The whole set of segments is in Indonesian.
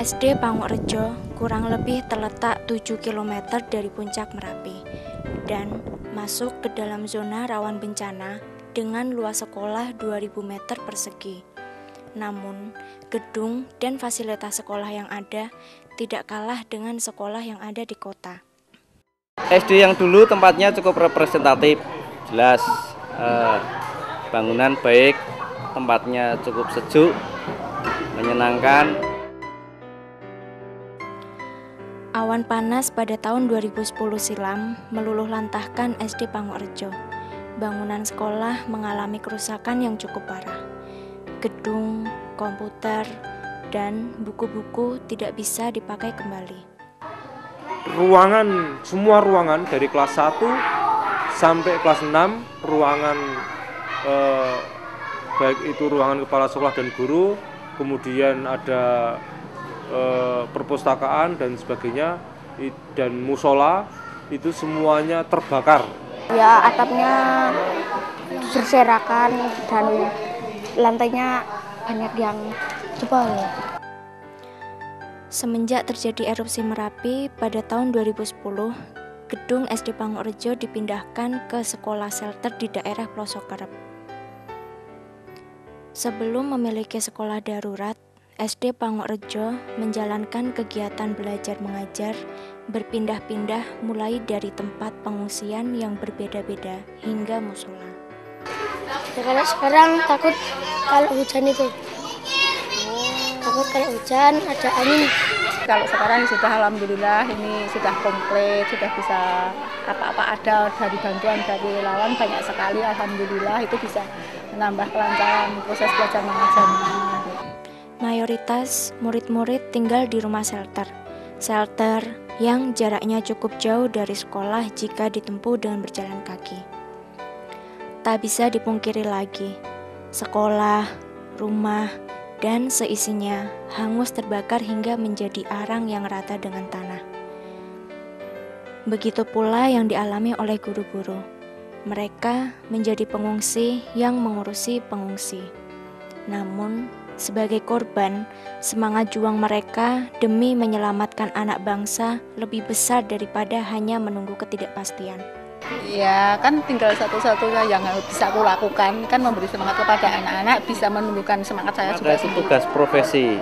SD Pangokrejo kurang lebih terletak 7 km dari puncak Merapi dan masuk ke dalam zona rawan bencana dengan luas sekolah 2000 meter persegi. Namun, gedung dan fasilitas sekolah yang ada tidak kalah dengan sekolah yang ada di kota. SD yang dulu tempatnya cukup representatif, jelas bangunan baik, tempatnya cukup sejuk, menyenangkan. Awan panas pada tahun 2010 silam meluluh lantahkan SD Pangokrejo. Bangunan sekolah mengalami kerusakan yang cukup parah. Gedung, komputer, dan buku-buku tidak bisa dipakai kembali. Semua ruangan dari kelas 1 sampai kelas 6, ruangan baik itu ruangan kepala sekolah dan guru, kemudian ada perpustakaan dan sebagainya, dan musola, itu semuanya terbakar. Ya, atapnya berserakan dan lantainya banyak yang jebol. Semenjak terjadi erupsi Merapi pada tahun 2010, gedung SD Pangokrejo dipindahkan ke sekolah shelter di daerah Pelosok Kerep. Sebelum memiliki sekolah darurat, SD Pangokrejo menjalankan kegiatan belajar mengajar berpindah-pindah mulai dari tempat pengungsian yang berbeda-beda hingga musola. Ya, kalau sekarang takut kalau hujan itu. Takut kalau hujan ada angin. Kalau sekarang sudah alhamdulillah ini sudah komplit, sudah bisa apa-apa ada dari bantuan dari relawan banyak sekali, alhamdulillah itu bisa menambah kelancaran proses belajar mengajarnya. Mayoritas murid-murid tinggal di rumah shelter. Shelter yang jaraknya cukup jauh dari sekolah jika ditempuh dengan berjalan kaki. Tak bisa dipungkiri lagi, sekolah, rumah, dan seisinya hangus terbakar hingga menjadi arang yang rata dengan tanah. Begitu pula yang dialami oleh guru-guru. Mereka menjadi pengungsi yang mengurusi pengungsi. Namun, sebagai korban, semangat juang mereka demi menyelamatkan anak bangsa lebih besar daripada hanya menunggu ketidakpastian. Ya kan tinggal satu-satunya yang bisa aku lakukan kan memberi semangat kepada anak-anak, bisa menumbuhkan semangat saya juga. Itu tugas profesi.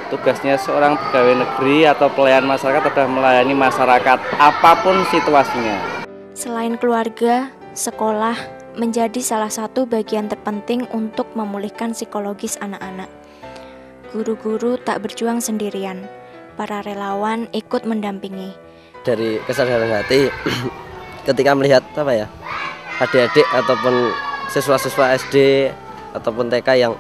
Tugasnya seorang pegawai negeri atau pelayan masyarakat adalah melayani masyarakat apapun situasinya. Selain keluarga, sekolah menjadi salah satu bagian terpenting untuk memulihkan psikologis anak-anak. Guru-guru tak berjuang sendirian. Para relawan ikut mendampingi. Dari kesadaran hati ketika melihat adik-adik ataupun siswa-siswa SD ataupun TK yang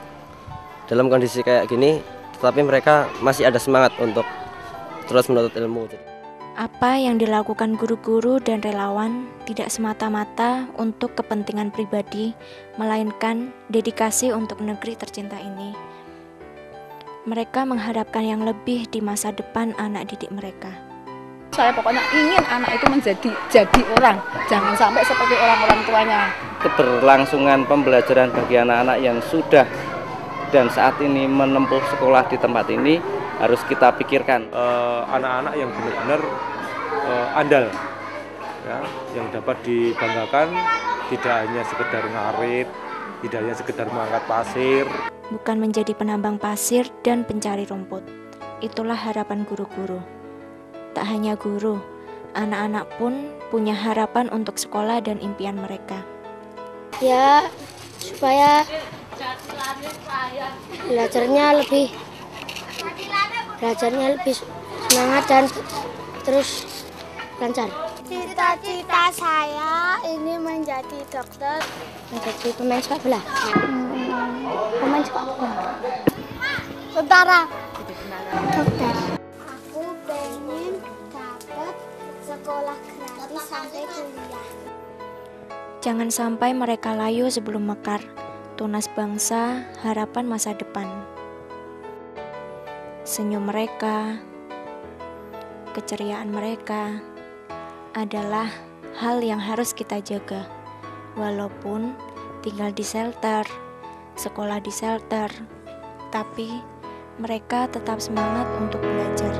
dalam kondisi kayak gini, tetapi mereka masih ada semangat untuk terus menuntut ilmu. Apa yang dilakukan guru-guru dan relawan tidak semata-mata untuk kepentingan pribadi, melainkan dedikasi untuk negeri tercinta ini. Mereka mengharapkan yang lebih di masa depan anak didik mereka. Saya pokoknya ingin anak itu jadi orang, jangan sampai seperti orang-orang tuanya. Keberlangsungan pembelajaran bagi anak-anak yang sudah dan saat ini menempuh sekolah di tempat ini harus kita pikirkan. Anak-anak yang benar-benar andal, ya, yang dapat dibanggakan, tidak hanya sekedar ngarit, tidak hanya sekedar mengangkat pasir. Bukan menjadi penambang pasir dan pencari rumput. Itulah harapan guru-guru. Tak hanya guru, anak-anak pun punya harapan untuk sekolah dan impian mereka. Ya, supaya belajarnya lebih semangat dan terus lancar. Cita-cita saya ini menjadi dokter, menjadi pemain sepak bola. Pemain sepak bola. tentara, dokter. Aku pengen dapat sekolah gratis sampai kuliah. Jangan sampai mereka layu sebelum mekar. Tunas bangsa, harapan masa depan. Senyum mereka, keceriaan mereka adalah hal yang harus kita jaga. Walaupun tinggal di shelter, sekolah di shelter, tapi mereka tetap semangat untuk belajar.